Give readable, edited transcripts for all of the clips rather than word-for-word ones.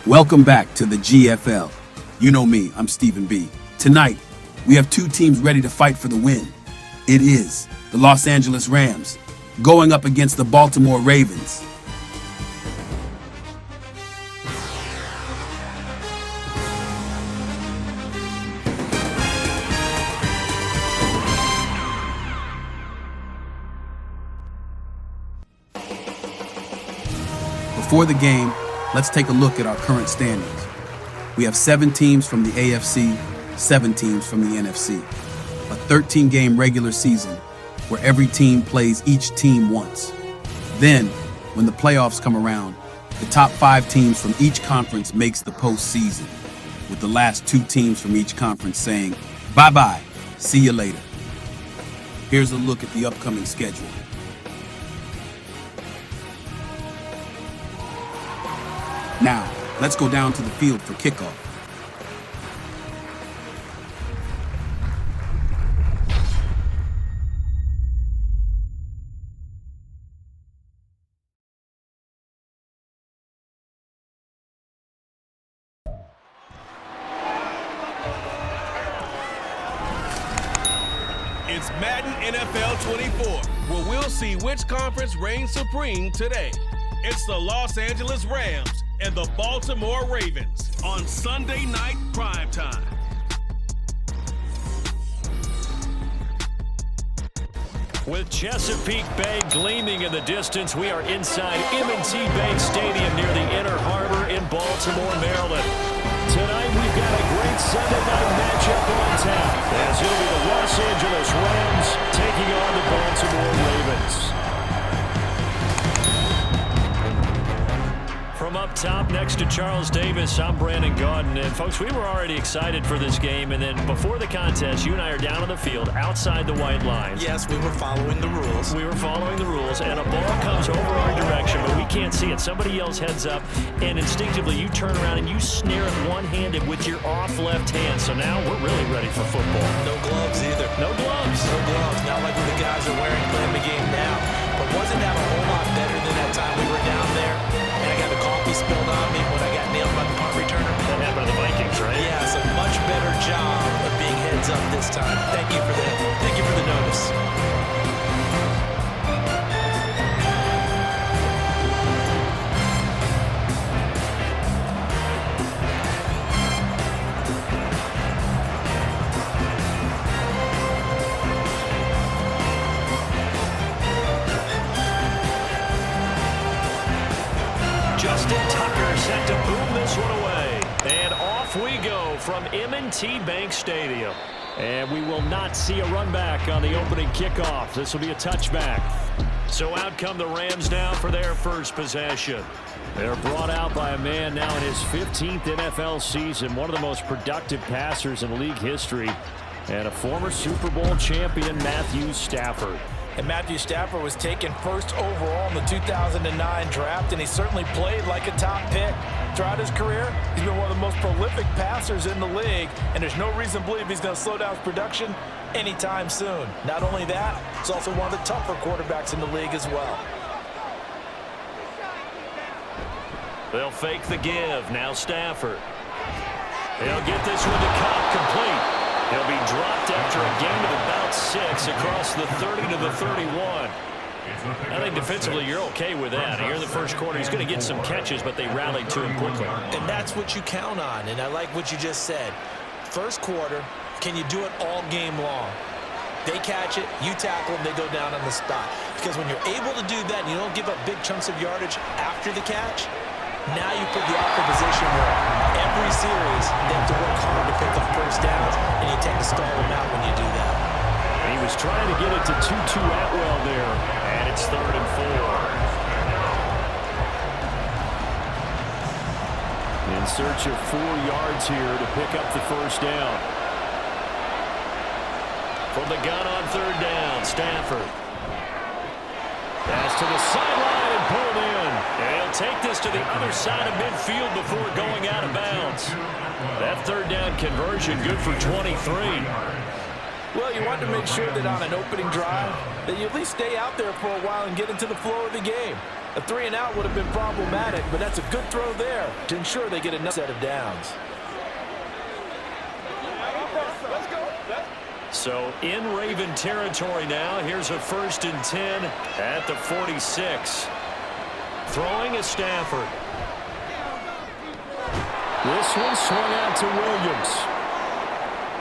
Welcome back to the GFL. You know me, I'm Stephen B. Tonight, we have two teams ready to fight for the win. It is the Los Angeles Rams going up against the Baltimore Ravens. Before the game, let's take a look at our current standings. We have 7 teams from the AFC, 7 teams from the NFC. A 13-game regular season where every team plays each team once. Then, when the playoffs come around, the top 5 teams from each conference makes the postseason, with the last 2 teams from each conference saying, bye-bye, see you later. Here's a look at the upcoming schedule. Now, let's go down to the field for kickoff. It's Madden NFL 24, where we'll see which conference reigns supreme today. It's the Los Angeles Rams and the Baltimore Ravens on Sunday night primetime. With Chesapeake Bay gleaming in the distance, we are inside M&T Bank Stadium near the Inner Harbor in Baltimore, Maryland. Tonight, we've got a great Sunday night matchup on tap, as it'll be the Los Angeles Rams taking on the Baltimore Ravens. From up top next to Charles Davis, I'm Brandon Gaudin. And folks, we were already excited for this game. And then before the contest, you and I are down on the field outside the white lines. Yes, we were following the rules. We were following the rules, and a ball comes over our direction, but we can't see it. Somebody yells heads up, and instinctively you turn around and you snare it one-handed with your off left hand. So now we're really ready for football. No gloves either. No gloves. No gloves. Not like what the guys are wearing playing the game now. But wasn't that a whole lot better than that time we were down there? And I got the coffee spilled on me when I got nailed by the punt returner. That happened to the Vikings, right? Yeah, it's a much better job of being heads up this time. Thank you for that. Thank you for the notice. Justin Tucker set to boom this one away. And off we go from M&T Bank Stadium. And we will not see a run back on the opening kickoff. This will be a touchback. So out come the Rams now for their first possession. They're brought out by a man now in his 15th NFL season, one of the most productive passers in league history, and a former Super Bowl champion, Matthew Stafford. And Matthew Stafford was taken first overall in the 2009 draft, and he certainly played like a top pick. Throughout his career, he's been one of the most prolific passers in the league, and there's no reason to believe he's going to slow down his production anytime soon. Not only that, he's also one of the tougher quarterbacks in the league as well. They'll fake the give. Now Stafford. They'll get this one to Cobb complete. He'll be dropped after a gain of about 6 across the 30 to the 31. I think defensively you're okay with that. Here in the first quarter, he's going to get some catches, but they rallied to him quickly. And that's what you count on, and I like what you just said. First quarter, can you do it all game long? They catch it, you tackle them, they go down on the spot. Because when you're able to do that and you don't give up big chunks of yardage after the catch, now you put the opposition where every series they have to work hard to pick up first downs, and you tend to stall them out when you do that. He was trying to get it to Tutu Atwell there, and it's 3rd and 4. In search of 4 yards here to pick up the first down. From the gun on 3rd down, Stafford. Pass to the sideline and pulled in. And he'll take this to the other side of midfield before going out of bounds. That 3rd down conversion good for 23. Well, you want to make sure that on an opening drive that you at least stay out there for a while and get into the flow of the game. A 3-and-out would have been problematic, but that's a good throw there to ensure they get another set of downs. So in Raven territory now. Here's a 1st and 10 at the 46. Throwing is Stafford. This one swung out to Williams.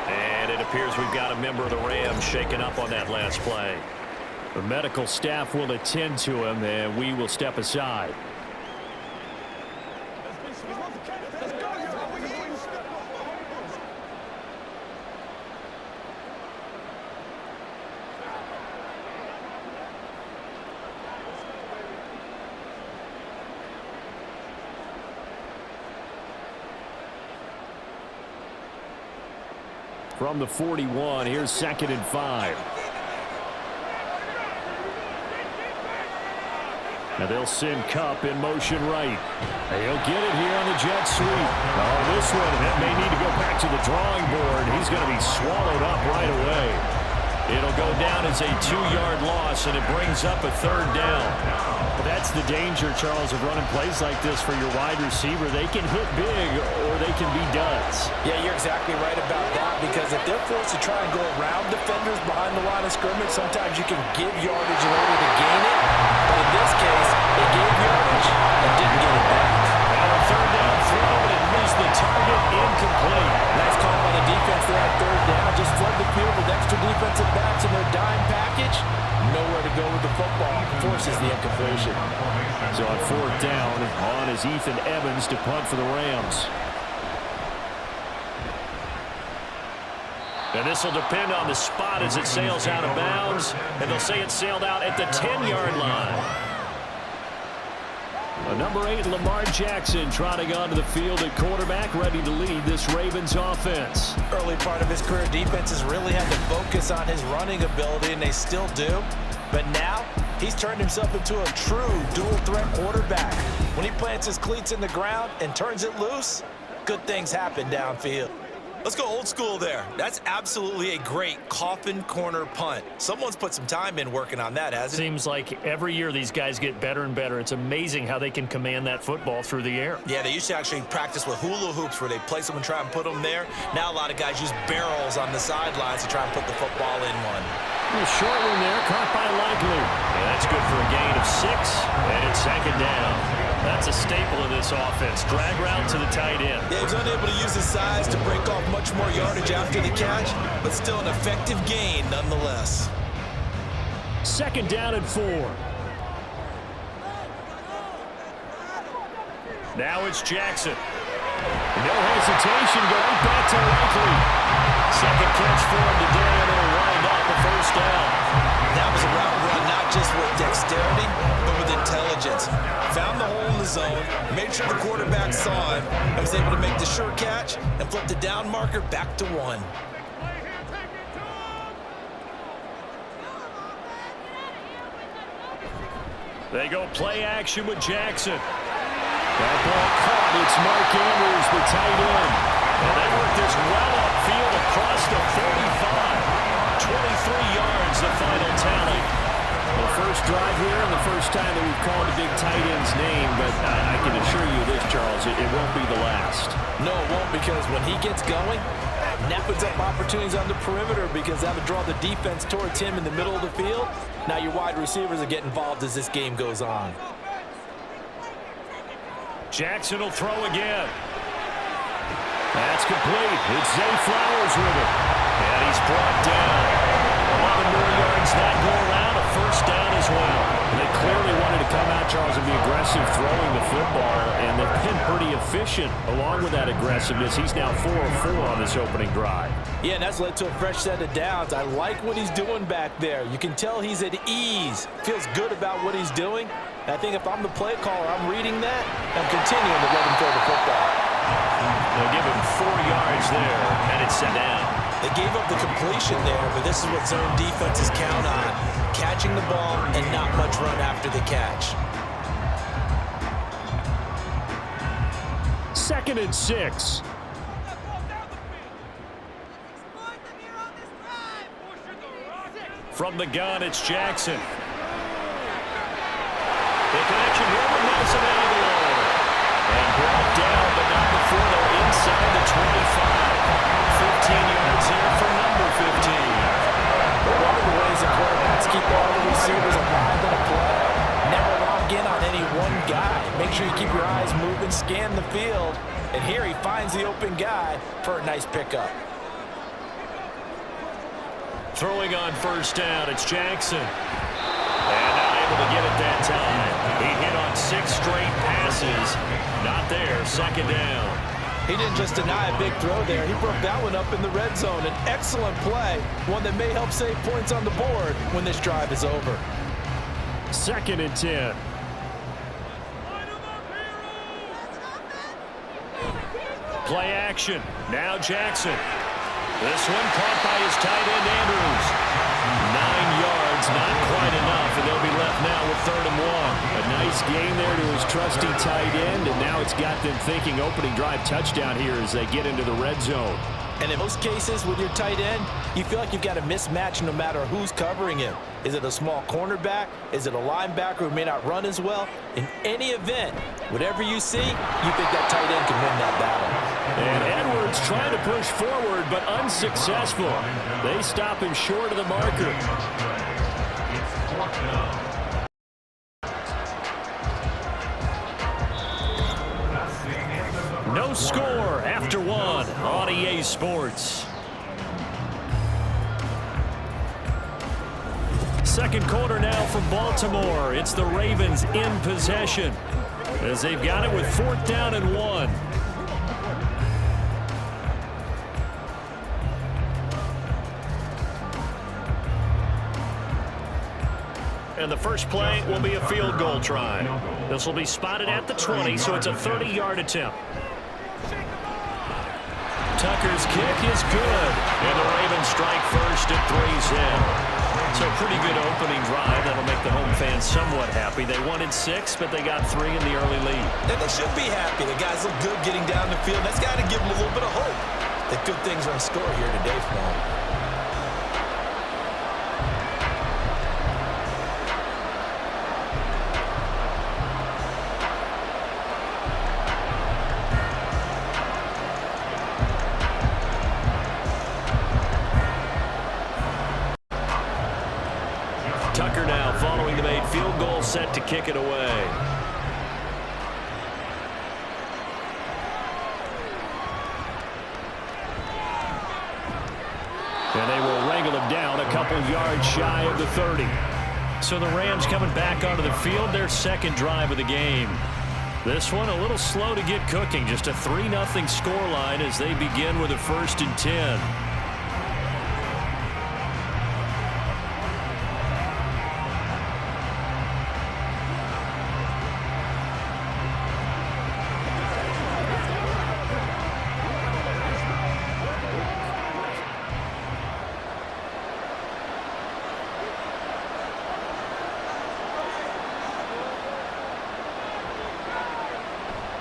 And it appears we've got a member of the Rams shaken up on that last play. The medical staff will attend to him, and we will step aside. From the 41, here's 2nd and 5. Now they'll send Kupp in motion right. He'll get it here on the jet sweep. Oh, this one, that may need to go back to the drawing board. He's going to be swallowed up right away. It'll go down as a 2-yard loss, and it brings up a 3rd down. Well, that's the danger, Charles, of running plays like this for your wide receiver. They can hit big, or they can be duds. Yeah, you're exactly right about that, because if they're forced to try and go around defenders behind the line of scrimmage, sometimes you can give yardage in order to gain it. But in this case, they gave yardage and didn't get it back. And a 3rd down throw, and it missed the target, incomplete. Nice call by the defense there at 3rd down. Just flood the field with extra defensive backs in their dime package. Nowhere to go with the football. Forces the incompletion. So on 4th down, on is Ethan Evans to punt for the Rams. And this will depend on the spot as it sails out of bounds. And they'll say it sailed out at the 10-yard line. Number 8, Lamar Jackson, trotting onto the field at quarterback, ready to lead this Ravens offense. Early part of his career, defenses really had to focus on his running ability, and they still do. But now, he's turned himself into a true dual-threat quarterback. When he plants his cleats in the ground and turns it loose, good things happen downfield. Let's go old school there. That's absolutely a great coffin corner punt. Someone's put some time in working on that, hasn't it? Seems like every year these guys get better and better. It's amazing how they can command that football through the air. Yeah, they used to actually practice with hula hoops where they place them and try and put them there. Now a lot of guys use barrels on the sidelines to try and put the football in one. A short one there, caught by Likely. And that's good for a gain of 6, and it's 2nd down. That's a staple of this offense. Drag route to the tight end. Yeah, he was unable to use his size to break off much more yardage after the catch, but still an effective gain nonetheless. 2nd down and 4. Now it's Jackson. No hesitation, going back to Likely. 2nd catch for him today, and it'll wind up a 1st down. That was a route run not just with dexterity, but with intelligence. Found the hole in the zone, made sure the quarterback saw him, and was able to make the sure catch and flip the down marker back to 1. They go play action with Jackson. That ball caught. It's Mark Andrews, the tight end. And they work this well upfield across the 35. 23 yards, the final tally. The first drive here and the first time that we've called a big tight end's name, but I can assure you this, Charles, it won't be the last. No, it won't, because when he gets going, that opens up opportunities on the perimeter, because that would draw the defense towards him in the middle of the field. Now your wide receivers will get involved as this game goes on. Jackson will throw again. That's complete. It's Zay Flowers with it. And he's brought down. 11 more yards that go around. A 1st down as well. They clearly wanted to come out, Charles, and be aggressive throwing the football, and they've been pretty efficient along with that aggressiveness. He's now 4 of 4 on this opening drive. Yeah, and that's led to a fresh set of downs. I like what he's doing back there. You can tell he's at ease. Feels good about what he's doing. And I think if I'm the play caller, I'm reading that, I'm continuing to let him throw the football. They'll give him 4 yards there, and it's set down. They gave up the completion there, but this is what zone defenses count on. Catching the ball and not much run after the catch. 2nd and 6. From the gun, it's Jackson. The connection Make sure you keep your eyes moving, scan the field. And here he finds the open guy for a nice pickup. Throwing on first down, it's Jackson. And not able to get it that time. He hit on 6 straight passes. Not there, second down. He didn't just deny a big throw there. He broke that one up in the red zone. An excellent play, one that may help save points on the board when this drive is over. 2nd and 10. Play action. Now Jackson. This one caught by his tight end, Andrews. 9 yards, not quite enough, and they'll be left now with 3rd and 1. A nice gain there to his trusty tight end, and now it's got them thinking opening drive touchdown here as they get into the red zone. And in most cases with your tight end, you feel like you've got a mismatch no matter who's covering him. Is it a small cornerback? Is it a linebacker who may not run as well? In any event, whatever you see, you think that tight end can win that battle. And Edwards trying to push forward, but unsuccessful. They stop him short of the marker. No score after 1 on EA Sports. Second quarter now for Baltimore. It's the Ravens in possession as they've got it with 4th down and 1. And the first play will be a field goal try. This will be spotted at the 20, so it's a 30-yard attempt. Tucker's kick is good, and the Ravens strike first at 3-0. So a pretty good opening drive. That'll make the home fans somewhat happy. They wanted 6, but they got 3 in the early lead. And they should be happy. The guys look good getting down the field. That's got to give them a little bit of hope that good things are in store here today for them. Tucker now following the made field goal, set to kick it away. And they will wrangle him down a couple yards shy of the 30. So the Rams coming back onto the field, their second drive of the game. This one a little slow to get cooking, just a 3-0 scoreline as they begin with a 1st and 10.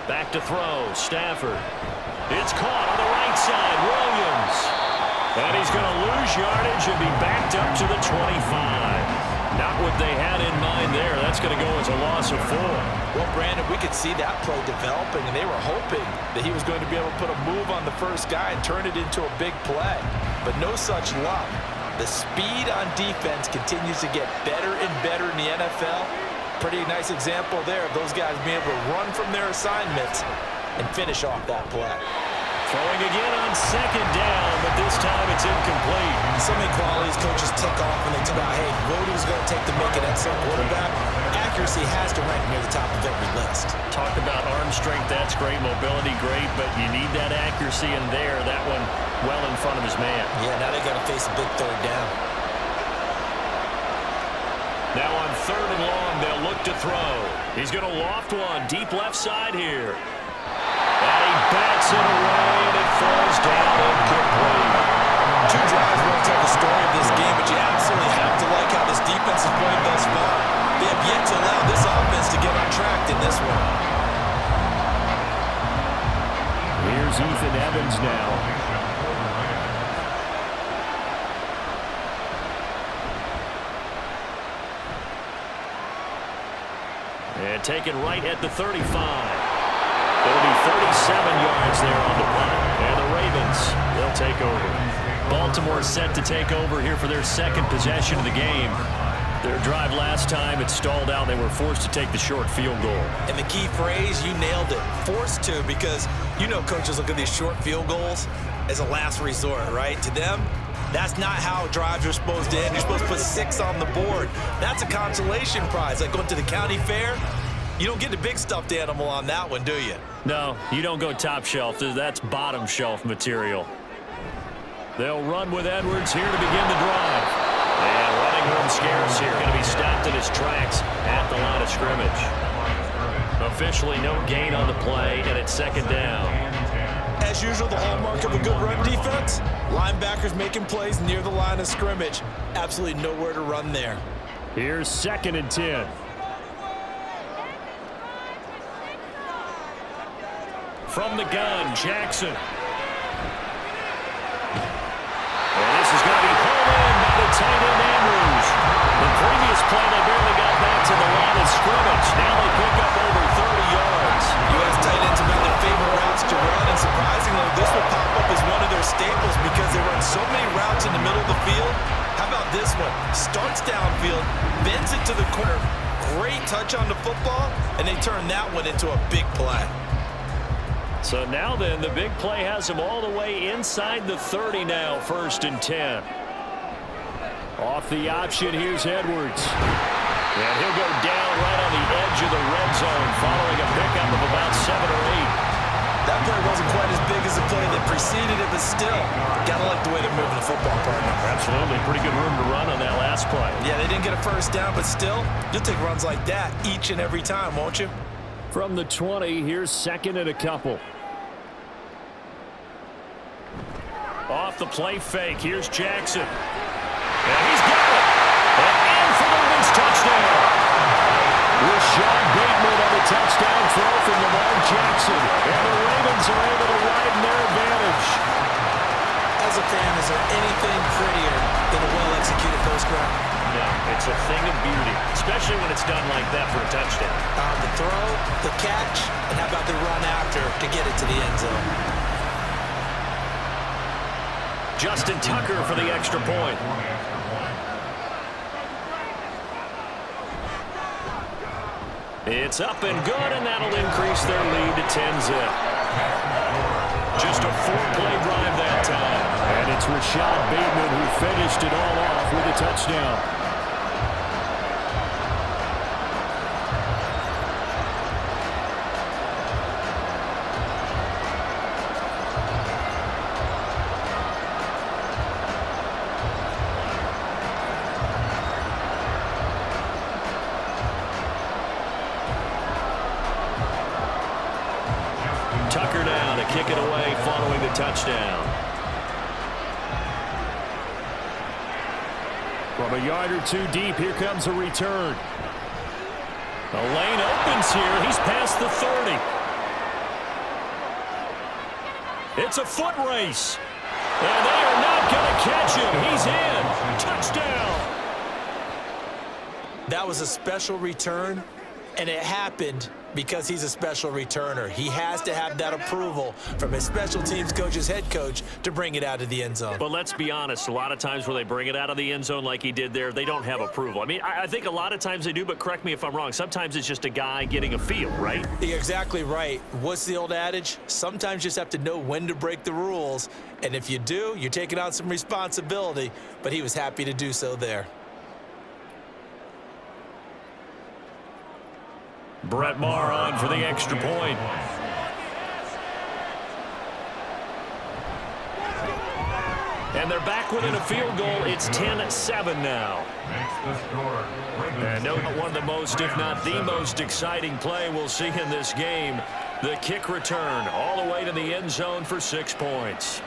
Back to throw, Stafford. It's caught on the right side, Williams. And he's going to lose yardage and be backed up to the 25. Not what they had in mind there. That's going to go as a loss of 4. Well, Brandon, we could see that play developing, and they were hoping that he was going to be able to put a move on the first guy and turn it into a big play. But no such luck. The speed on defense continues to get better and better in the NFL. Pretty nice example there of those guys being able to run from their assignments and finish off that play. Throwing again on 2nd down, but this time it's incomplete. So many qualities coaches tick off when they talk about, hey, what it was going to take to make it at some quarterback. Accuracy has to rank near the top of every list. Talk about arm strength, that's great. Mobility, great, but you need that accuracy in there. That one well in front of his man. Yeah, now they got to face a big 3rd down. Now on 3rd and long, they'll look to throw. He's going to loft one deep left side here. And he bats it away, and it falls down incomplete. 2 drives won't tell the story of this game, but you absolutely have to like how this defense has played thus far. They have yet to allow this offense to get on track in this one. Here's Ethan Evans now. And taken right at the 35. It'll be 37 yards there on the punt. And the Ravens, they'll take over. Baltimore set to take over here for their 2nd possession of the game. Their drive last time, it stalled out. They were forced to take the short field goal. And the key phrase, you nailed it, forced to, because you know coaches look at these short field goals as a last resort, right? To them, that's not how drives are supposed to end. You're supposed to put 6 on the board. That's a consolation prize. Like going to the county fair, you don't get the big stuffed animal on that one, do you? No, you don't go top shelf. That's bottom shelf material. They'll run with Edwards here to begin the drive. And running room scarce here. Going to be stopped in his tracks at the line of scrimmage. Officially no gain on the play, and it's second down. As usual, the hallmark of a good run defense, linebackers making plays near the line of scrimmage. Absolutely nowhere to run there. Here's 2nd and 10. From the gun, Jackson. And this is going to be pulled in by the tight end, Andrews. The previous play, they barely got back to the line of scrimmage. Now they pick up over 30 yards. U.S. tight ends have been their favorite routes to run, and surprisingly, this will pop up as one of their staples because they run so many routes in the middle of the field. How about this one? Starts downfield, bends it to the corner. Great touch on the football, and they turn that one into a big play. So now then, the big play has him all the way inside the 30 now, 1st and 10. Off the option, here's Edwards. And he'll go down right on the edge of the red zone following a pickup of about 7 or 8. That play wasn't quite as big as the play that preceded it, but still, gotta like the way they're moving the football, partner. Absolutely. Pretty good room to run on that last play. Yeah, they didn't get a first down, but still, you'll take runs like that each and every time, won't you? From the 20, here's 2nd and a couple. Off the play fake, here's Jackson. And he's got it. And in for the Ravens touchdown. Rashad Bateman on the touchdown throw from Lamar Jackson. And the Ravens are able to widen their advantage. As a fan, is there anything prettier than a well-executed post route? No, it's a thing of beauty, especially when it's done like that for a touchdown. The throw, the catch, and how about the run after to get it to the end zone? Justin Tucker for the extra point. It's up and good, and that'll increase their lead to 10-zip. Just a 4-play drive that time. And it's Rashad Bateman who finished it all off with a touchdown. Tucker now to kick it away following the touchdown. From a yard or 2 deep, here comes a return. The lane opens here. He's past the 30. It's a foot race. And they are not going to catch him. He's in. Touchdown. That was a special return, and it happened because he's a special returner. He has to have that approval from his special teams coach's head coach to bring it out of the end zone. But let's be honest, a lot of times where they bring it out of the end zone like he did there, they don't have approval. I mean, I think a lot of times they do, but correct me if I'm wrong. Sometimes it's just a guy getting a feel, right? You're exactly right. What's the old adage? Sometimes you just have to know when to break the rules, and if you do, you're taking on some responsibility, but he was happy to do so there. Brett Maher on for the extra point. And they're back within a field goal. It's 10-7 now. And no, one of the most, if not the most exciting play we'll see in this game. The kick return all the way to the end zone for 6 points.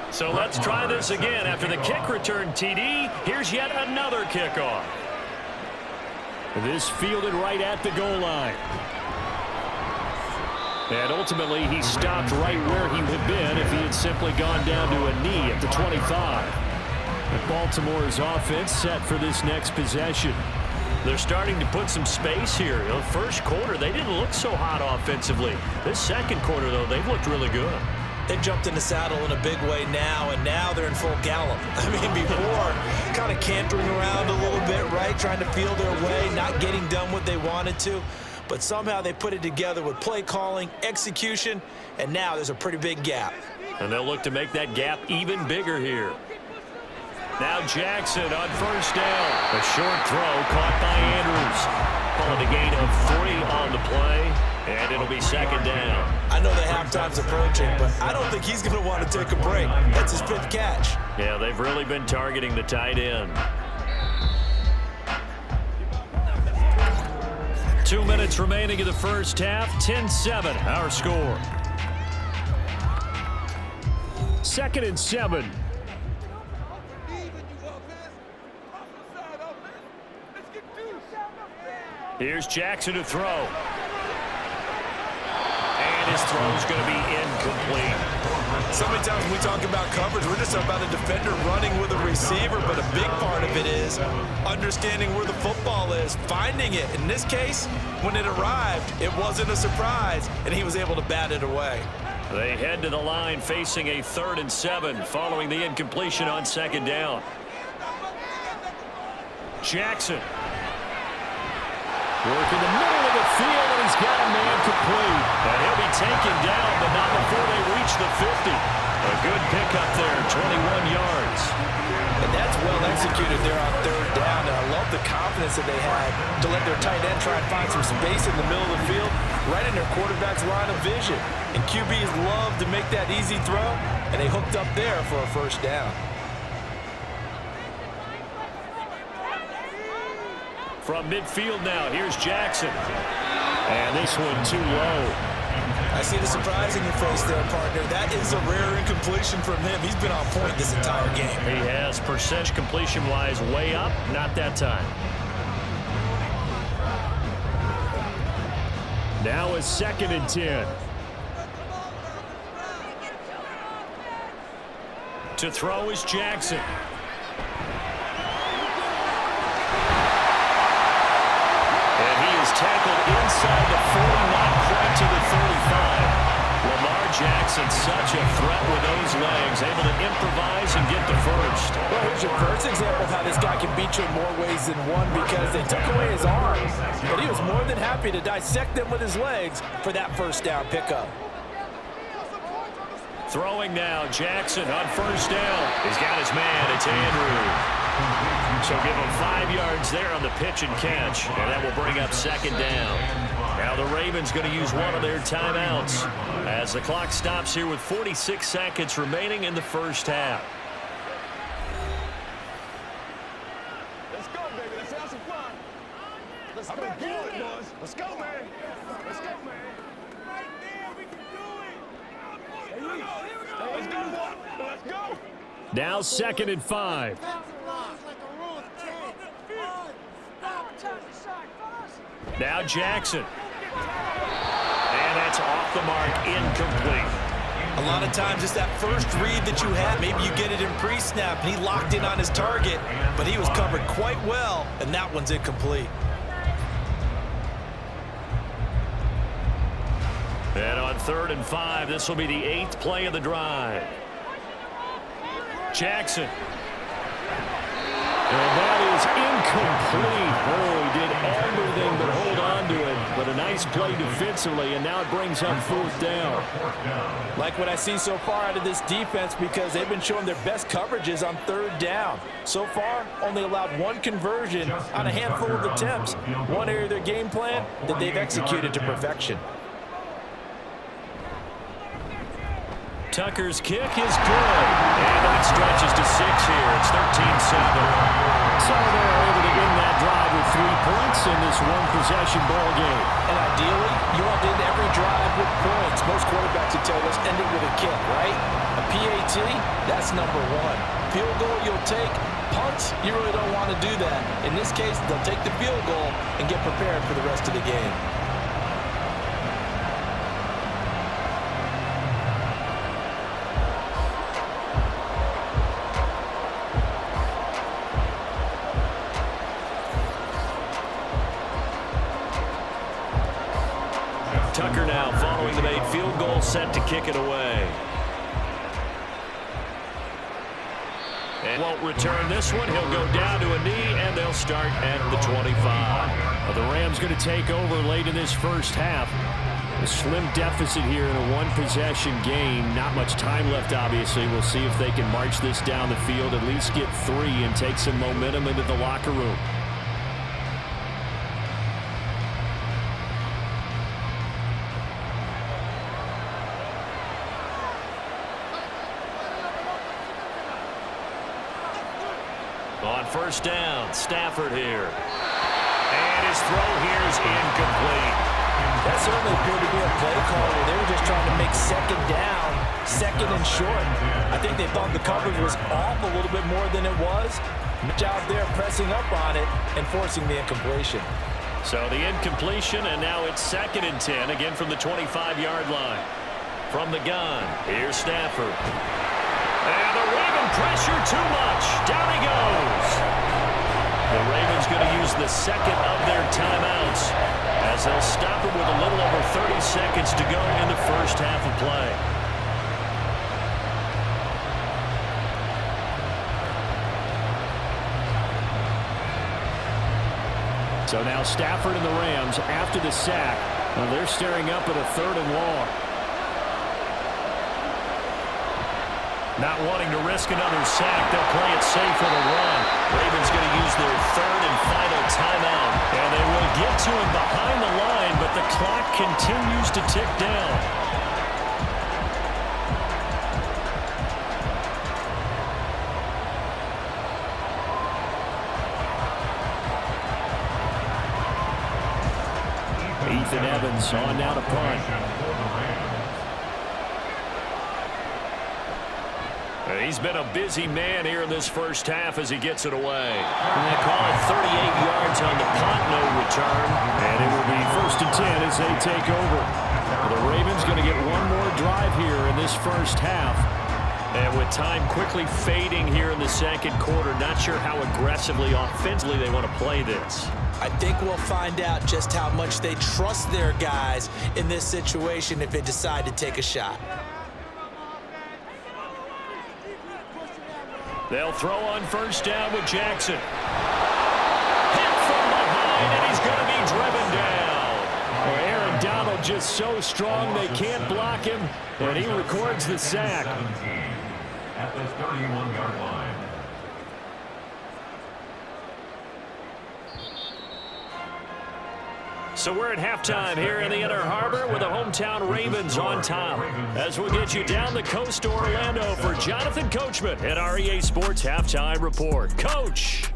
So let's try this again. After the kick return TD, here's yet another kickoff. This fielded right at the goal line. And ultimately, he stopped right where he would have been if he had simply gone down to a knee at the 25. And Baltimore's offense set for this next possession. They're starting to put some space here. The first quarter, they didn't look so hot offensively. This second quarter, though, they've looked really good. They've jumped in the saddle in a big way now, and now they're in full gallop. I mean, before, kind of cantering around a little bit, right? Trying to feel their way, not getting done what they wanted to. But somehow they put it together with play calling, execution, and now there's a pretty big gap. And they'll look to make that gap even bigger here. Now Jackson on first down. A short throw caught by Andrews. Calling a gain of 3 on the play, and it'll be second down. I know the halftime's approaching, but I don't think he's going to want to take a break. That's his 5th catch. Yeah, they've really been targeting the tight end. 2 minutes remaining in the first half. 10-7, our score. 2nd and 7. Here's Jackson to throw. And his throw's going to be incomplete. So many times when we talk about coverage, we're just about a defender running with a receiver, but a big part of it is understanding where the football is, finding it. In this case, when it arrived, it wasn't a surprise, and he was able to bat it away. They head to the line facing a 3rd and 7 following the incompletion on 2nd down. Jackson. Working the middle of the field, and he's got a man complete. And he'll be taken down, but not before they reach the 50. A good pickup there, 21 yards. And that's well executed there on 3rd down. And I love the confidence that they had to let their tight end try and find some space in the middle of the field, right in their quarterback's line of vision. And QBs love to make that easy throw, and they hooked up there for a 1st down. From midfield now, here's Jackson. And this one too low. I see the surprise in your face there, partner. That is a rare incompletion from him. He's been on point this entire game. He has, percentage completion-wise, way up. Not that time. Now a 2nd and 10. To throw is Jackson. Tackled inside the 40, not quite to the 35. Lamar Jackson, such a threat with those legs, able to improvise and get the first. Well, here's your first example of how this guy can beat you in more ways than one, because they took away his arms, but he was more than happy to dissect them with his legs for that 1st down pickup. Throwing now, Jackson on 1st down. He's got his man, it's Andrews. So give him 5 yards there on the pitch and catch, and that will bring up 2nd down. Now the Ravens going to use one of their timeouts as the clock stops here with 46 seconds remaining in the first half. Let's go, baby. Let's have some fun. Let's go, boys. Let's go, man. Let's go, man. Right there, we can do it. Let's go, boy. Let's go. Now 2nd and 5. Now Jackson. And that's off the mark, incomplete. A lot of times it's that first read that you have. Maybe you get it in pre-snap, and he locked in on his target, but he was covered quite well, and that one's incomplete. And on 3rd and 5, this will be the 8th play of the drive. Jackson. And that is incomplete. Oh, he did everything but hold on to it. But a nice play defensively, and now it brings up 4th down. Like what I see so far out of this defense, because they've been showing their best coverages on 3rd down. So far, only allowed 1 conversion on a handful of attempts. One area of their game plan that they've executed to perfection. Tucker's kick is good. And that stretches to 6 here. It's 13-7. So they're able to end that drive with 3 points in this one-possession ball game. And ideally, you want to end every drive with points. Most quarterbacks would tell us end it with a kick, right? A PAT, that's number 1. Field goal you'll take. Punts, you really don't want to do that. In this case, they'll take the field goal and get prepared for the rest of the game. all set to kick it away. And won't return this one. He'll go down to a knee, and they'll start at the 25. Well, the Rams going to take over late in this first half. A slim deficit here in a one-possession game. Not much time left, obviously. We'll see if they can march this down the field, at least get 3, and take some momentum into the locker room. On first down, Stafford here. And his throw here is incomplete. That certainly appeared to be a play call where they were just trying to make second down, second and short. I think they thought the coverage was off a little bit more than it was. Good job there pressing up on it and forcing the incompletion. So the incompletion, and now it's 2nd and 10, again from the 25-yard line. From the gun, here's Stafford. And the Raven pressure too much. Down he goes. The Ravens going to use the second of their timeouts as they'll stop it with a little over 30 seconds to go in the first half of play. So now Stafford and the Rams, after the sack, they're staring up at a 3rd and long. Not wanting to risk another sack, they'll play it safe for the run. Ravens going to use their 3rd and final timeout. And they will get to him behind the line, but the clock continues to tick down. Ethan Evans on now to punt. He's been a busy man here in this first half as he gets it away. And they call it 38 yards on the punt, no return. And it will be 1st and 10 as they take over. The Ravens going to get one more drive here in this first half. And with time quickly fading here in the second quarter, not sure how aggressively offensively they want to play this. I think we'll find out just how much they trust their guys in this situation if they decide to take a shot. They'll throw on first down with Jackson. Hit from behind, and he's going to be driven down. Well, Aaron Donald just so strong they can't block him, and he records the sack. At the 31-yard line. So we're at halftime here in the Inner Harbor with the hometown Ravens on top. As we'll get you down the coast to Orlando for Jonathan Coachman at our EA Sports Halftime Report. Coach.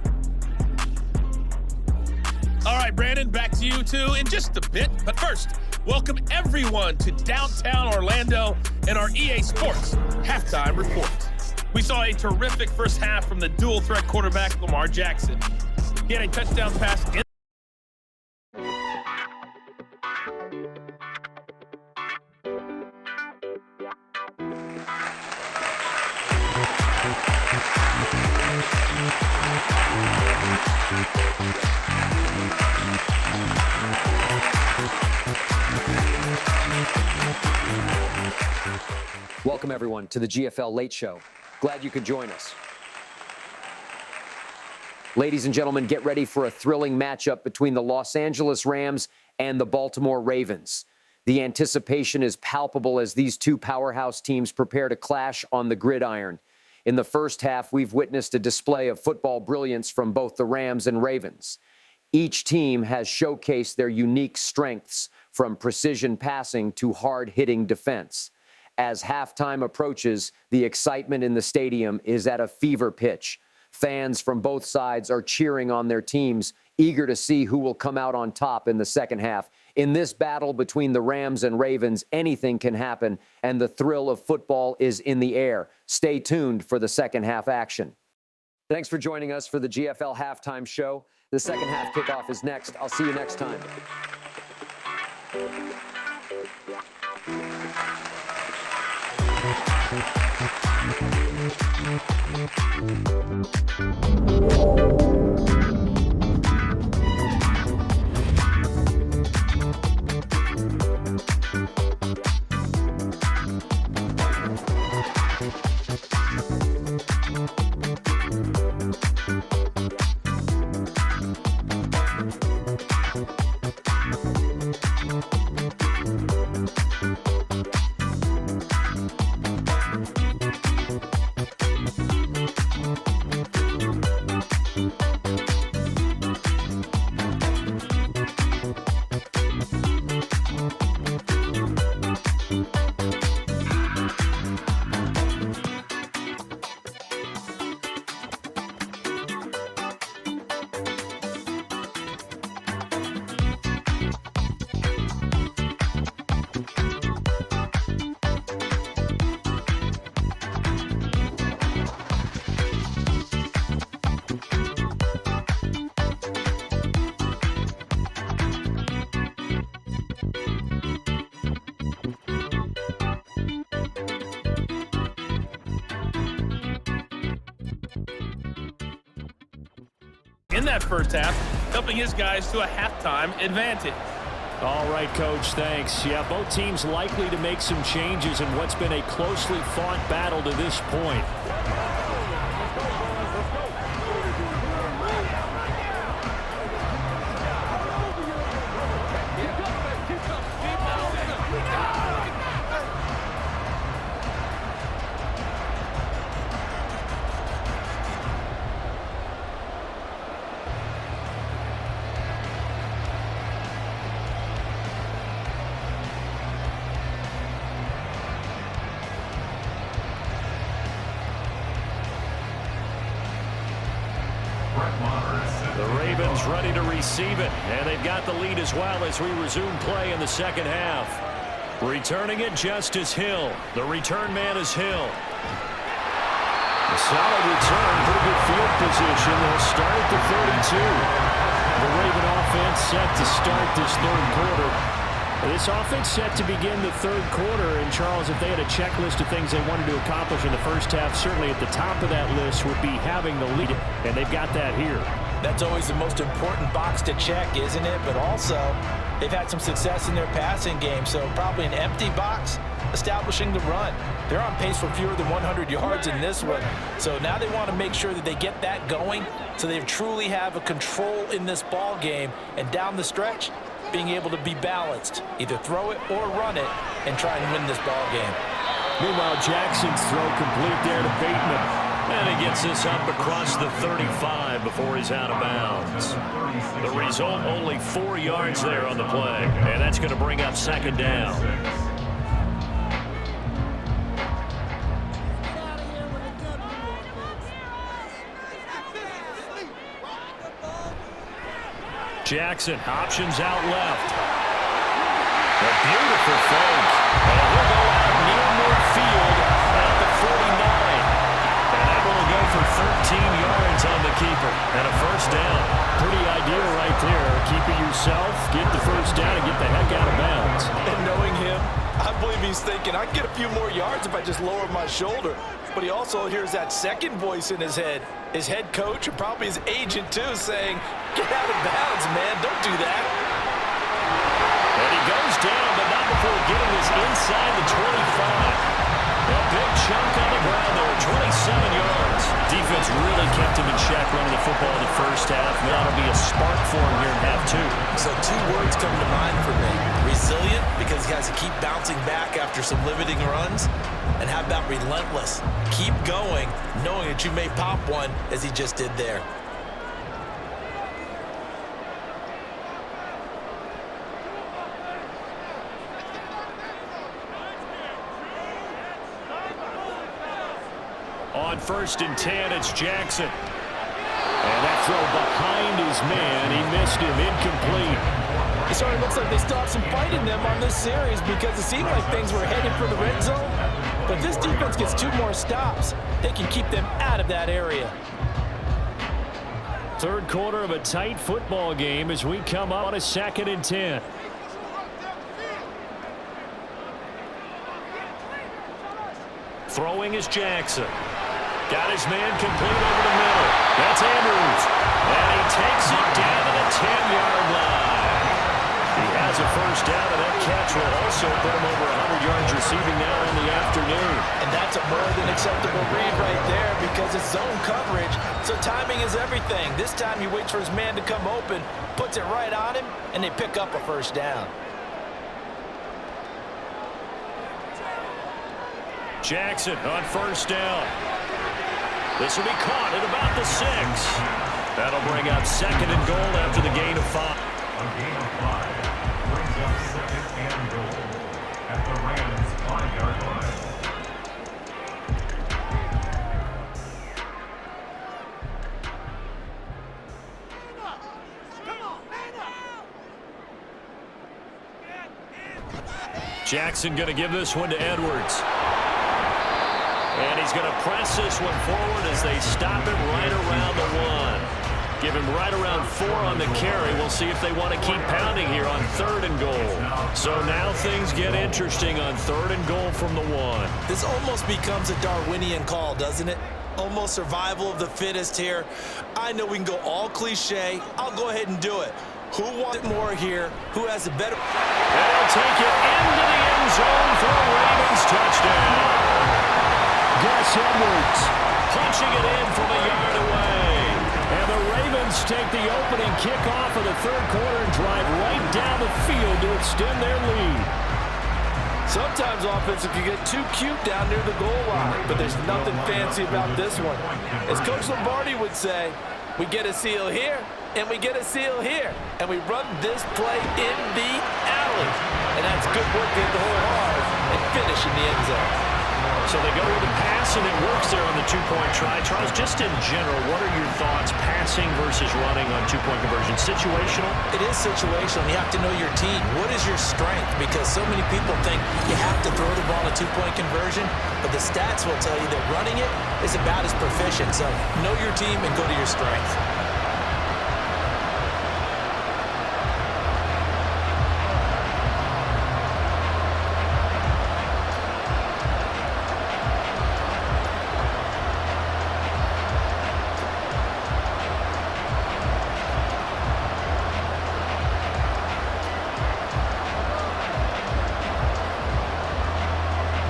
All right, Brandon, back to you two in just a bit. But first, welcome everyone to downtown Orlando and our EA Sports Halftime Report. We saw a terrific first half from the dual-threat quarterback Lamar Jackson. He had a touchdown pass in Welcome, everyone, to the GFL Late Show. Glad you could join us. Ladies and gentlemen, get ready for a thrilling matchup between the Los Angeles Rams and the Baltimore Ravens. The anticipation is palpable as these two powerhouse teams prepare to clash on the gridiron. In the first half, we've witnessed a display of football brilliance from both the Rams and Ravens. Each team has showcased their unique strengths, from precision passing to hard-hitting defense. As halftime approaches, the excitement in the stadium is at a fever pitch. Fans from both sides are cheering on their teams, eager to see who will come out on top in the second half. In this battle between the Rams and Ravens, anything can happen, and the thrill of football is in the air. Stay tuned for the second half action. Thanks for joining us for the GFL Halftime Show. The second half kickoff is next. I'll see you next time. in that first half, helping his guys to a halftime advantage. All right, Coach, thanks. Yeah, both teams likely to make some changes in what's been a closely fought battle to this point. The Ravens ready to receive it, and they've got the lead as well as we resume play in the second half. Returning it, Justice Hill. The return man is Hill. A solid return, pretty good field position. They'll start at the 32. The Raven offense set to start this third quarter. This offense set to begin the third quarter, and Charles, if they had a checklist of things they wanted to accomplish in the first half, certainly at the top of that list would be having the lead, and they've got that here. That's always the most important box to check, isn't it? But also, they've had some success in their passing game, so probably an empty box establishing the run. They're on pace for fewer than 100 yards in this one, so now they want to make sure that they get that going so they truly have a control in this ball game, and down the stretch, being able to be balanced, either throw it or run it, and try and win this ball game. Meanwhile, Jackson's throw complete there to Bateman. And he gets this up across the 35 before he's out of bounds. The result, only 4 yards there on the play. And that's going to bring up second down. Jackson, options out left. A beautiful fake. And he'll go out near midfield at the 49. And able to go for 13 yards on the keeper. And a first down. Pretty ideal right there. Keep it yourself, get the first down, and get the heck out of bounds. And knowing him, I believe he's thinking, I can get a few more yards if I just lower my shoulder. But he also hears that second voice in his head. His head coach and probably his agent, too, saying, get out of bounds, man. Don't do that. And he goes down, but not before getting this inside the 25. A big chunk on the ground there, 27 yards. Defense really kept him in check running the football in the first half. That'll be a spark for him here in half two. So 2 words come to mind for me. Resilient, because he has to keep bouncing back after some limiting runs. And how about relentless? Keep going, knowing that you may pop one, as he just did there. On 1st and 10, it's Jackson. And that throw behind his man. He missed him, incomplete. It sort of looks like they still have some fight in them on this series because it seemed like things were headed for the red zone. But if this defense gets 2 more stops, they can keep them out of that area. Third quarter of a tight football game as we come up on a 2nd and 10. Throwing is Jackson. Got his man complete over the middle. That's Andrews. And he takes it down to the 10-yard line. He has a first down, and that catch will also put him over 100 yards receiving now in the afternoon. And that's a more than acceptable read right there because it's zone coverage, so timing is everything. This time he waits for his man to come open, puts it right on him, and they pick up a first down. Jackson on first down. This will be caught at about the 6. That'll bring up 2nd and goal after the gain of 5. A gain of 5 brings up 2nd and goal at the Rams' 5-yard line. Jackson going to give this one to Edwards. And he's going to press this one forward as they stop him right around the 1. Give him right around 4 on the carry. We'll see if they want to keep pounding here on 3rd and goal. So now things get interesting on 3rd and goal from the 1. This almost becomes a Darwinian call, doesn't it? almost survival of the fittest here. I know we can go all cliche. I'll go ahead and do it. Who wants it more here? Who has the better? They'll take it into the end zone for a Ravens touchdown. Gus Edwards punching it in from a yard away. And the Ravens take the opening kickoff of the third quarter and drive right down the field to extend their lead. Sometimes offense can get too cute down near the goal line, but there's nothing fancy about this one. As Coach Lombardi would say, we get a seal here, and we get a seal here, and we run this play in the alley. And that's good work in the whole hard and finish in the end zone. So they go with the pass, and it works there on the two-point try. Charles, just in general, what are your thoughts passing versus running on two-point conversion? Situational? It is situational. You have to know your team. What is your strength? Because so many people think you have to throw the ball in a two-point conversion, but the stats will tell you that running it is about as proficient. So know your team and go to your strength.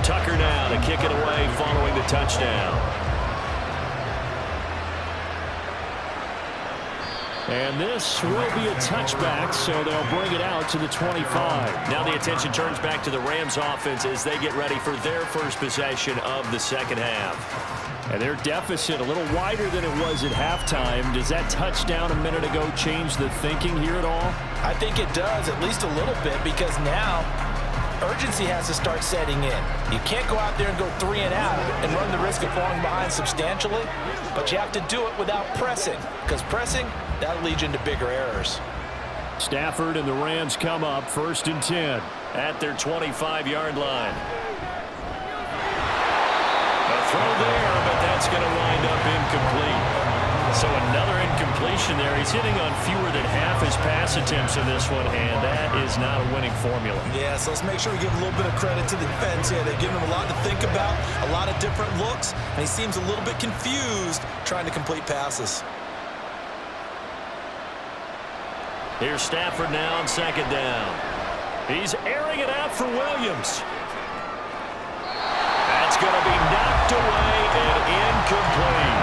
Tucker now to kick it away following the touchdown. And this will be a touchback, so they'll bring it out to the 25. Now the attention turns back to the Rams offense as they get ready for their first possession of the second half. And their deficit a little wider than it was at halftime. Does that touchdown a minute ago change the thinking here at all? I think it does, at least a little bit, because now urgency has to start setting in. You can't go out there and go 3 and out and run the risk of falling behind substantially, but you have to do it without pressing, because pressing, that'll lead you into bigger errors. Stafford and the Rams come up 1st and 10 at their 25-yard line. A throw there, but that's going to wind up incomplete. So another incompletion there. He's hitting on fewer than half his pass attempts in this one, and that is not a winning formula. Yeah, so let's make sure we give a little bit of credit to the defense here. They've given him a lot to think about, a lot of different looks, and he seems a little bit confused trying to complete passes. Here's Stafford now on 2nd down. He's airing it out for Williams. That's going to be knocked away and incomplete.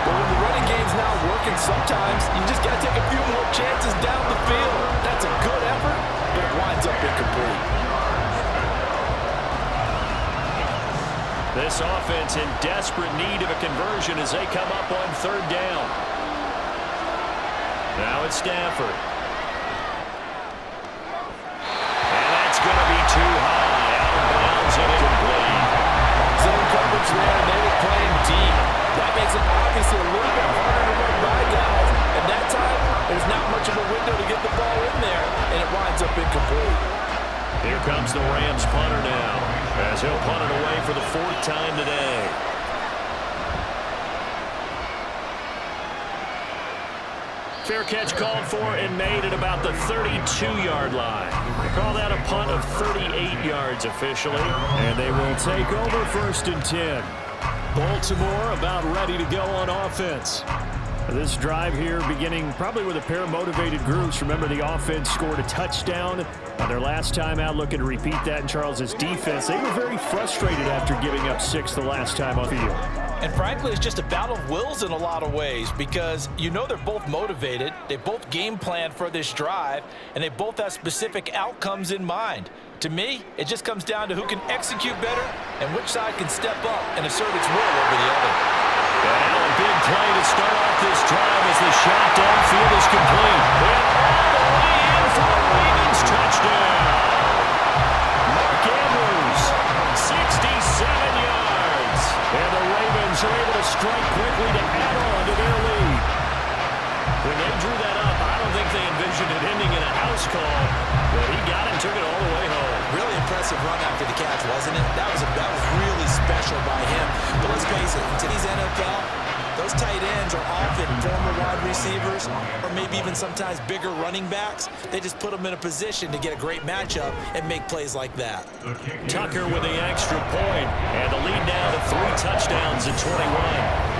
But when the running game's not working, sometimes you just got to take a few more chances down the field. That's a good effort, but it winds up incomplete. This offense in desperate need of a conversion as they come up on 3rd down. Now it's Stafford. And that's going to be too high. Out of bounds and incomplete. Zone coverage there, and they were playing deep. That makes it obviously a little bit harder to run by guys. And that time, there's not much of a window to get the ball in there, and it winds up incomplete. Here comes the Rams punter now, as he'll punt it away for the 4th time today. Fair catch called for and made at about the 32-yard line. They call that a punt of 38 yards officially, and they will take over 1st and 10. Baltimore about ready to go on offense. This drive here beginning probably with a pair of motivated groups. Remember, the offense scored a touchdown on their last time out, looking to repeat that in Charles's defense. They were very frustrated after giving up 6 the last time on the field. And frankly, it's just a battle of wills in a lot of ways, because you know they're both motivated, they both game planned for this drive, and they both have specific outcomes in mind. To me, it just comes down to who can execute better and which side can step up and assert its will over the other. And now a big play to start off this drive as the shot downfield is complete. And all the way in for a Ravens touchdown. Mark Andrews, 67 yards. And the Ravens are able to strike quickly to add on to their lead. When they drew that up, I don't think they envisioned it ending in a house call, but he got it and took it all the way home. Really impressive run after the catch, wasn't it? That was really special by him. But let's face it, in today's NFL, those tight ends are often former wide receivers or maybe even sometimes bigger running backs. They just put them in a position to get a great matchup and make plays like that. Tucker with the extra point, and the lead now to 3 touchdowns at 21.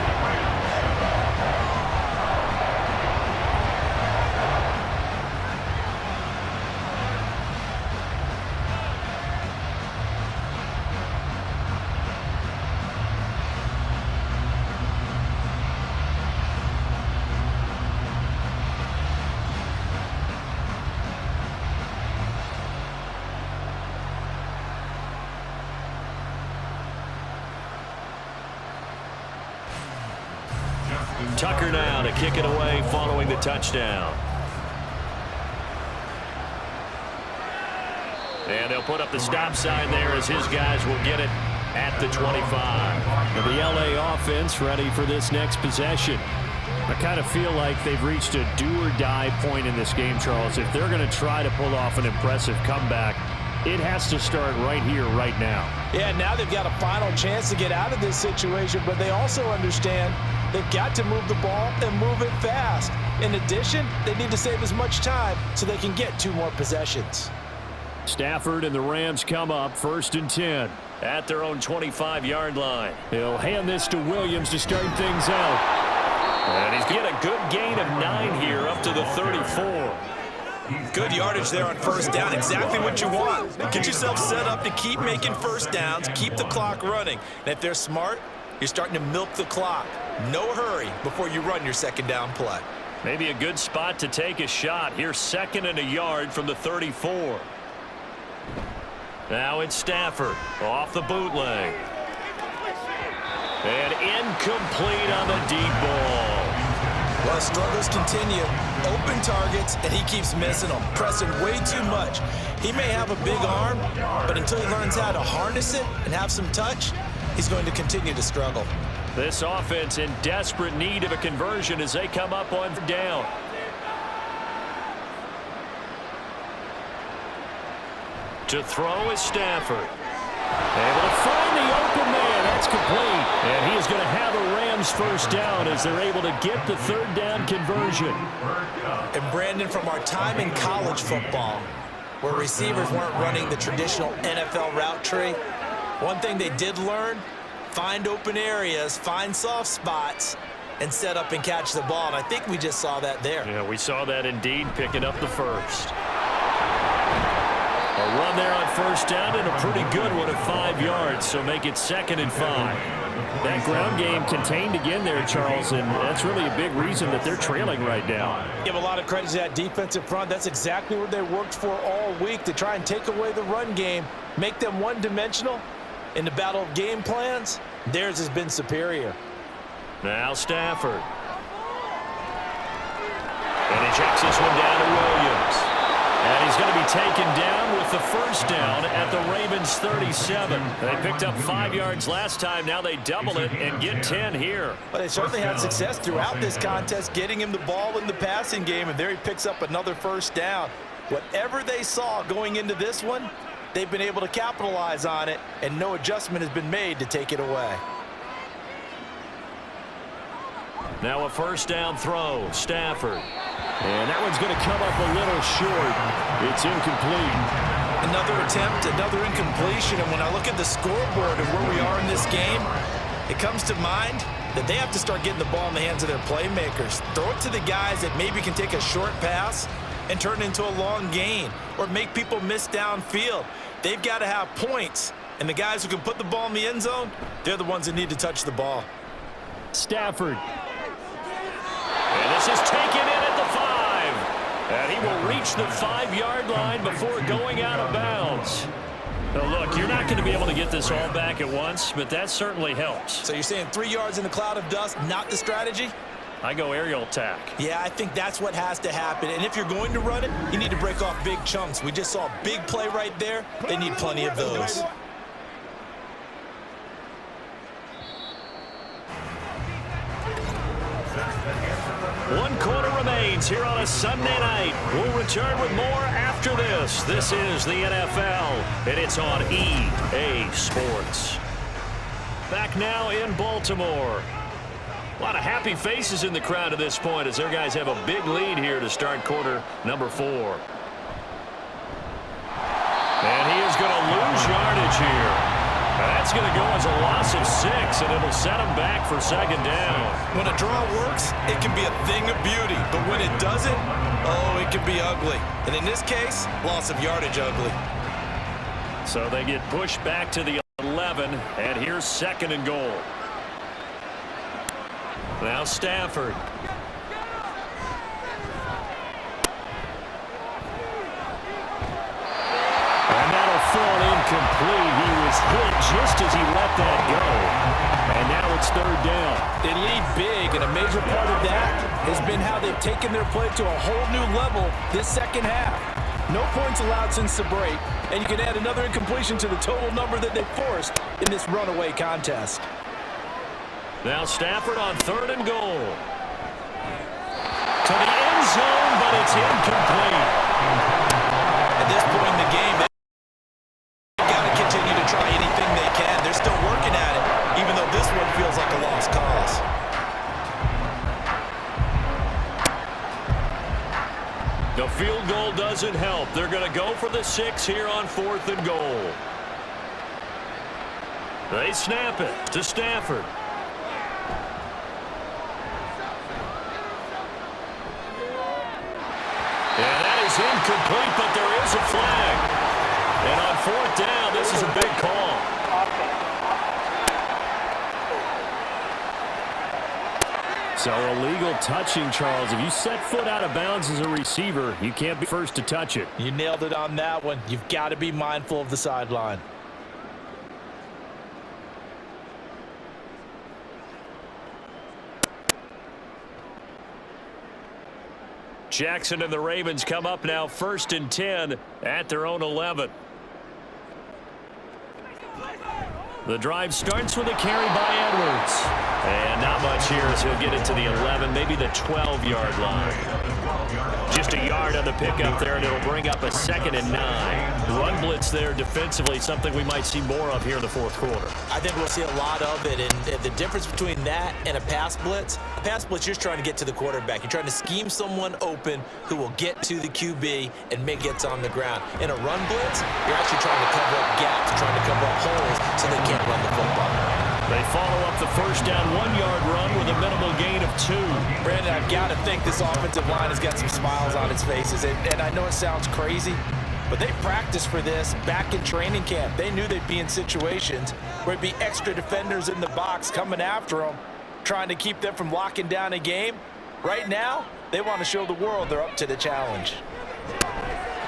Tucker now to kick it away following the touchdown. And they'll put up the stop sign there as his guys will get it at the 25. And the LA offense ready for this next possession. I kind of feel like they've reached a do-or-die point in this game, Charles. If they're going to try to pull off an impressive comeback, it has to start right here, right now. Yeah, now they've got a final chance to get out of this situation, but they also understand they've got to move the ball and move it fast. In addition, they need to save as much time so they can get 2 more possessions. Stafford and the Rams come up 1st and 10. At their own 25-yard line. He'll hand this to Williams to start things out. And he's getting a good gain of 9 here up to the 34. Good yardage there on 1st down. Exactly what you want. Get yourself set up to keep making 1st downs, keep the clock running. And if they're smart, you're starting to milk the clock. No hurry before you run your 2nd down play. Maybe a good spot to take a shot. Here's 2nd and a yard from the 34. Now it's Stafford off the bootleg. And incomplete on the deep ball. Well, struggles continue. Open targets, and he keeps missing them, pressing way too much. He may have a big arm, but until he learns how to harness it and have some touch, he's going to continue to struggle. This offense in desperate need of a conversion as they come up on down. To throw is Stafford. Able to find the open man. That's complete. And he is going to have a Rams 1st down as they're able to get the 3rd down conversion. And Brandon, from our time in college football, where receivers weren't running the traditional NFL route tree, one thing they did learn, find open areas, find soft spots, and set up and catch the ball. And I think we just saw that there. Yeah, we saw that indeed, picking up the 1st. A run there on 1st down and a pretty good one at 5 yards, so make it 2nd and 5. That ground game contained again there, Charles, and that's really a big reason that they're trailing right now. Give a lot of credit to that defensive front. That's exactly what they worked for all week, to try and take away the run game, make them one-dimensional. In the battle of game plans, theirs has been superior. Now Stafford. And he checks this one down to Williams. And he's going to be taken down with the 1st down at the Ravens 37. They picked up 5 yards last time. Now they double it and get 10 here. But they certainly had success throughout this contest, getting him the ball in the passing game, and there he picks up another 1st down. Whatever they saw going into this one, they've been able to capitalize on it, and no adjustment has been made to take it away. Now a 1st down throw, Stafford. And that one's going to come up a little short. It's incomplete. Another attempt, another incompletion, and when I look at the scoreboard and where we are in this game, it comes to mind that they have to start getting the ball in the hands of their playmakers. Throw it to the guys that maybe can take a short pass and turn it into a long gain or make people miss downfield. They've got to have points, and the guys who can put the ball in the end zone, they're the ones that need to touch the ball. Stafford. And this is taken in at the 5. And he will reach the 5-yard line before going out of bounds. Now look, you're not going to be able to get this all back at once, but that certainly helps. So you're saying 3 yards in a cloud of dust, not the strategy? I go aerial attack. Yeah, I think that's what has to happen. And if you're going to run it, you need to break off big chunks. We just saw a big play right there. They need plenty of those. One quarter remains here on a Sunday night. We'll return with more after this. This is the NFL, and it's on EA Sports. Back now in Baltimore. A lot of happy faces in the crowd at this point as their guys have a big lead here to start quarter number 4. And he is going to lose yardage here. That's going to go as a loss of 6, and it'll set him back for 2nd down. When a draw works, it can be a thing of beauty. But when it doesn't, oh, it can be ugly. And in this case, loss of yardage ugly. So they get pushed back to the 11, and here's 2nd and goal. Now Stafford. And that'll fall incomplete. He was hit just as he let that go. And now it's third down. They lead big, and a major part of that has been how they've taken their play to a whole new level this second half. No points allowed since the break, and you can add another incompletion to the total number that they forced in this runaway contest. Now Stafford on third and goal. To the end zone, but it's incomplete. At this point in the game, they've got to continue to try anything they can. They're still working at it, even though this one feels like a lost cause. The field goal doesn't help. They're going to go for the 6 here on 4th and goal. They snap it to Stafford. And that is incomplete, but there is a flag. And on 4th down, this is a big call. So illegal touching, Charles. If you set foot out of bounds as a receiver, you can't be first to touch it. You nailed it on that one. You've got to be mindful of the sideline. Jackson and the Ravens come up now 1st and 10 at their own 11. The drive starts with a carry by Edwards. And not much here as he'll get it to the 11, maybe the 12-yard line. Just a yard on the pickup there, and it'll bring up a 2nd and 9. Run blitz there defensively, something we might see more of here in the 4th quarter. I think we'll see a lot of it, and the difference between that and a pass blitz, you're just trying to get to the quarterback. You're trying to scheme someone open who will get to the QB and make gets on the ground. In a run blitz, you're actually trying to cover up gaps, trying to cover up holes so they can't run the football. They follow up the first down 1-yard run with a minimal gain of 2. Brandon, I've got to think this offensive line has got some smiles on its faces. And I know it sounds crazy, but they practiced for this back in training camp. They knew they'd be in situations where it'd be extra defenders in the box coming after them, trying to keep them from locking down a game. Right now, they want to show the world they're up to the challenge.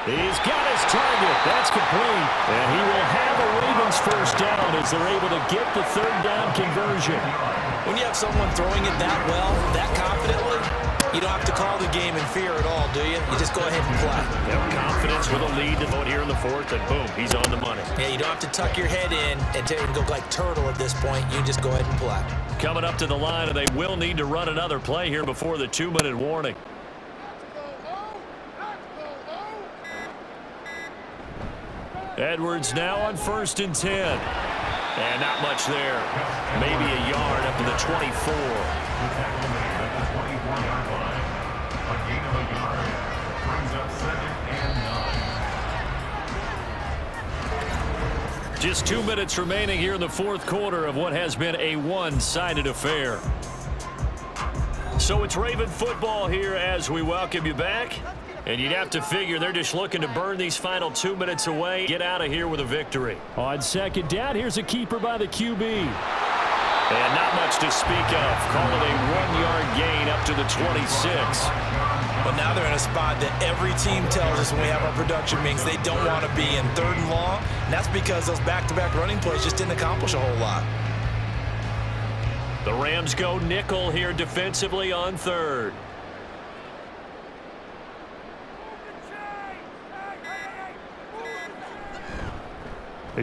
He's got his target. That's complete. And he will have a Ravens first down as they're able to get the 3rd down conversion. When you have someone throwing it that well, that confidently, you don't have to call the game in fear at all, do you? You just go ahead and play. Have confidence with a lead to vote here in the 4th, and boom, he's on the money. Yeah, you don't have to tuck your head in and go like turtle at this point. You just go ahead and play. Coming up to the line, and they will need to run another play here before the 2-minute warning. Edwards now on 1st and 10. And not much there. Maybe a yard up to the 24. A gain of a yard brings up 2nd and 9. Just 2 minutes remaining here in the 4th quarter of what has been a one-sided affair. So it's Raven football here as we welcome you back. And you'd have to figure they're just looking to burn these final 2 minutes away, get out of here with a victory. On 2nd down, here's a keeper by the QB. And not much to speak of. Call it a 1-yard gain up to the 26. But now they're in a spot that every team tells us when we have our production meetings they don't want to be in 3rd and long. And that's because those back-to-back running plays just didn't accomplish a whole lot. The Rams go nickel here defensively on 3rd.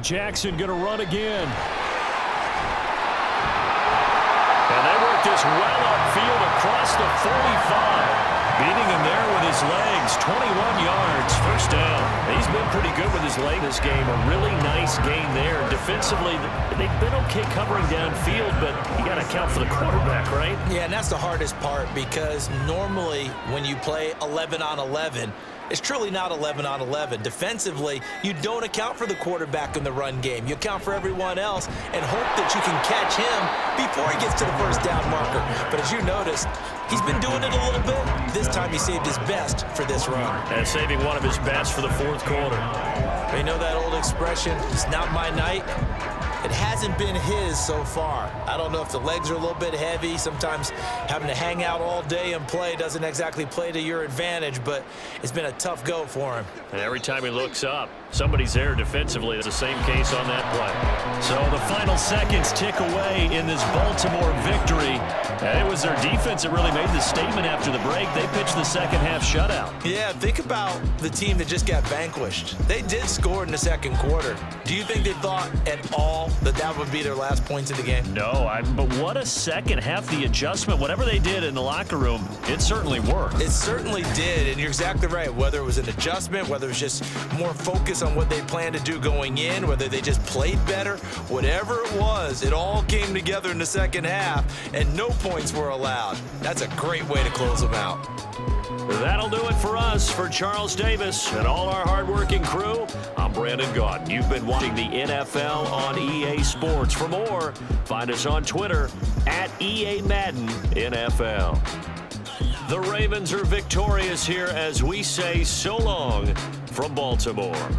Jackson going to run again. And they work this well upfield across the 45. Beating him there with his legs. 21 yards, first down. He's been pretty good with his leg this game. A really nice gain there. Defensively, they've been okay covering downfield, but you got to account for the quarterback, right? Yeah, and that's the hardest part because normally when you play 11 on 11, it's truly not 11 on 11. Defensively, you don't account for the quarterback in the run game. You account for everyone else and hope that you can catch him before he gets to the first down marker. But as you noticed, he's been doing it a little bit. This time he saved his best for this run. And saving one of his best for the 4th quarter. You know that old expression, it's not my night. It hasn't been his so far. I don't know if the legs are a little bit heavy. Sometimes having to hang out all day and play doesn't exactly play to your advantage, but it's been a tough go for him. And every time he looks up, somebody's there defensively. It's the same case on that play. So the final seconds tick away in this Baltimore victory. And it was their defense that really made the statement after the break. They pitched the second half shutout. Yeah, think about the team that just got vanquished. They did score in the second quarter. Do you think they thought at all that that would be their last points of the game? No, but what a second half. The adjustment, whatever they did in the locker room, it certainly worked. It certainly did, and you're exactly right. Whether it was an adjustment, whether it was just more focus on what they planned to do going in, whether they just played better, whatever it was, it all came together in the second half, and no points were allowed. That's a great way to close them out. That'll do it for us. For Charles Davis and all our hardworking crew, I'm Brandon Gaudin. You've been watching the NFL on EA Sports. For more, find us on Twitter at EA Madden NFL. The Ravens are victorious here as we say so long from Baltimore.